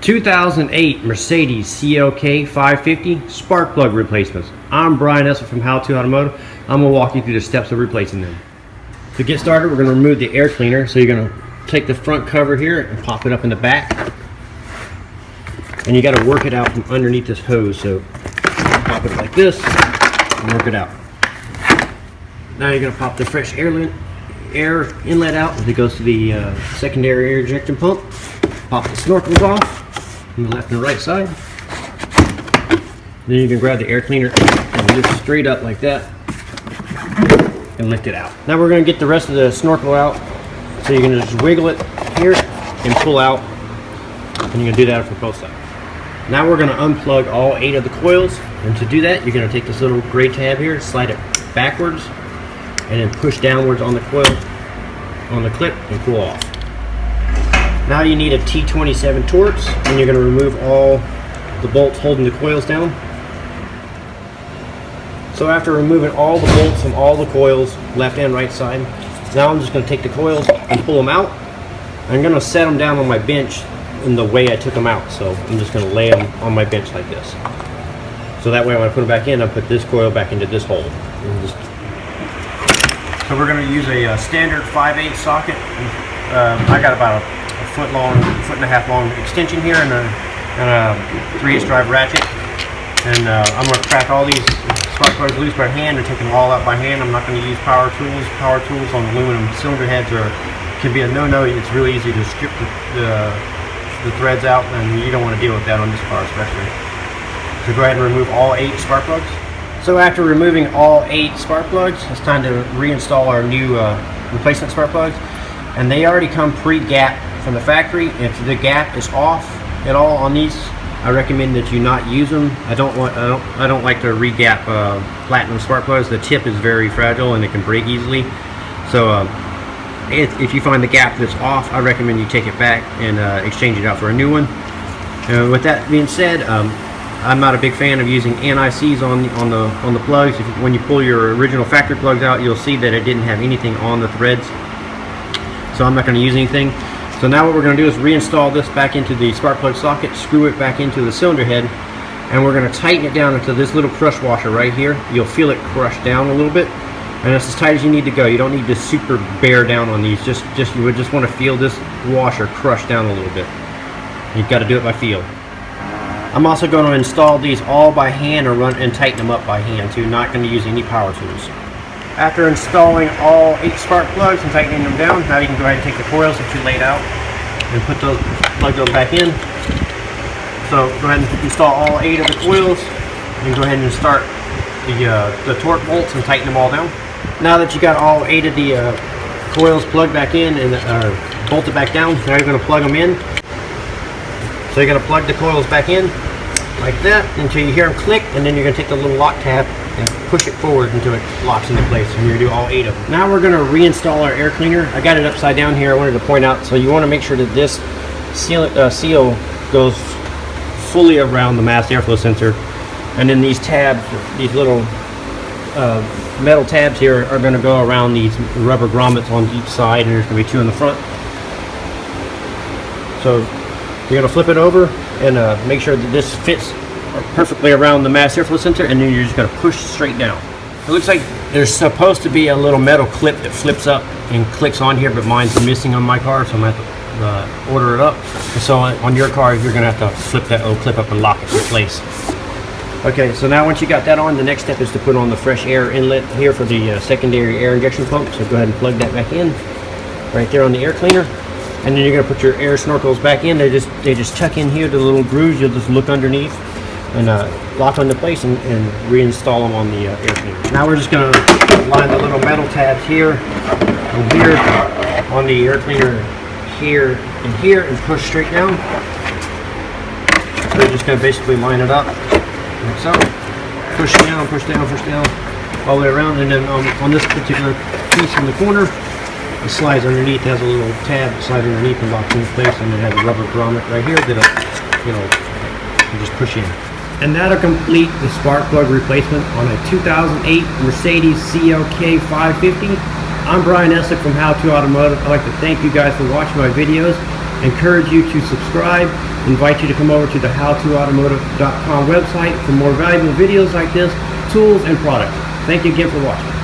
2008 Mercedes CLK 550 spark plug replacements. I'm Brian Essel from How To Automotive. I'm going to walk you through the steps of replacing them. To get started, we're going to remove the air cleaner. So you're going to take the front cover here and pop it up in the back. And you got to work it out from underneath this hose. So pop it like this and work it out. Now you're going to pop the fresh air inlet out as it goes to the secondary air injection pump. Pop the snorkels off on the left and the right side. Then you can grab the air cleaner and lift straight up like that and lift it out. Now we're going to get the rest of the snorkel out. So you're going to just wiggle it here and pull out, and you're going to do that for both sides. Now we're going to unplug all 8 of the coils, and to do that you're going to take this little gray tab here, slide it backwards, and then push downwards on the coil, on the clip, and pull off. Now you need a T27 Torx, and you're going to remove all the bolts holding the coils down. So after removing all the bolts from all the coils, left and right side, now I'm just going to take the coils and pull them out. I'm going to set them down on my bench in the way I took them out. So I'm just going to lay them on my bench like this. So that way when I put them back in, I put this coil back into this hole. So we're going to use a standard 5/8 socket. I got about a foot and a half long extension here and a 3/8 drive ratchet. And I'm going to crack all these spark plugs loose by hand and take them all out by hand. I'm not going to use power tools. Power tools on aluminum cylinder heads can be a no-no. It's really easy to strip the threads out, and you don't want to deal with that on this car especially. So go ahead and remove all 8 spark plugs. So after removing all 8 spark plugs, it's time to reinstall our new replacement spark plugs. And they already come pre-gap from the factory. If the gap is off at all on these, I recommend that you not use them. I don't like to re-gap platinum spark plugs. The tip is very fragile and it can break easily. So if you find the gap that's off, I recommend you take it back and exchange it out for a new one. With that being said, I'm not a big fan of using NICs on the plugs. When you pull your original factory plugs out, you'll see that it didn't have anything on the threads. So I'm not going to use anything. So now what we're going to do is reinstall this back into the spark plug socket, screw it back into the cylinder head, and we're going to tighten it down into this little crush washer right here. You'll feel it crush down a little bit, and it's as tight as you need to go. You don't need to super bear down on these. You would just want to feel this washer crush down a little bit. You've got to do it by feel. I'm also going to install these all by hand and tighten them up by hand too. Not going to use any power tools. After installing all 8 spark plugs and tightening them down, now you can go ahead and take the coils that you laid out and plug those back in. So go ahead and install all 8 of the coils and go ahead and start the torque bolts and tighten them all down. Now that you got all 8 of the coils plugged back in and bolted back down, now you're going to plug them in. So you're going to plug the coils back in like that until you hear them click, and then you're going to take the little lock tab and push it forward until it locks into place, and you're going to do all 8 of them. Now we're going to reinstall our air cleaner. I got it upside down here. I wanted to point out, so you want to make sure that this seal goes fully around the mass airflow sensor, and then these tabs, these little metal tabs here, are going to go around these rubber grommets on each side, and there's going to be 2 in the front. So you're going to flip it over and make sure that this fits perfectly around the mass airflow sensor, and then you're just going to push straight down. It looks like there's supposed to be a little metal clip that flips up and clicks on here, but mine's missing on my car, so I'm going to have to order it up. And so on your car, you're going to have to flip that little clip up and lock it in place. Okay, so now once you got that on, the next step is to put on the fresh air inlet here for the secondary air injection pump. So go ahead and plug that back in right there on the air cleaner. And then you're going to put your air snorkels back in. They just tuck in here to the little grooves. You'll just look underneath and lock into place and reinstall them on the air cleaner. Now we're just going to line the little metal tabs here and here on the air cleaner, here and push straight down. So you're just going to basically line it up like so. Push down, push down, push down, all the way around. And then on this particular piece in the corner, it slides underneath, has a little tab that slides underneath and locks into place, and it has a rubber grommet right here that'll, you just push in. And that'll complete the spark plug replacement on a 2008 Mercedes CLK 550. I'm Brian Essel from How To Automotive. I'd like to thank you guys for watching my videos. encourage you to subscribe, invite you to come over to the howtoautomotive.com website for more valuable videos like this, tools and products. Thank you again for watching.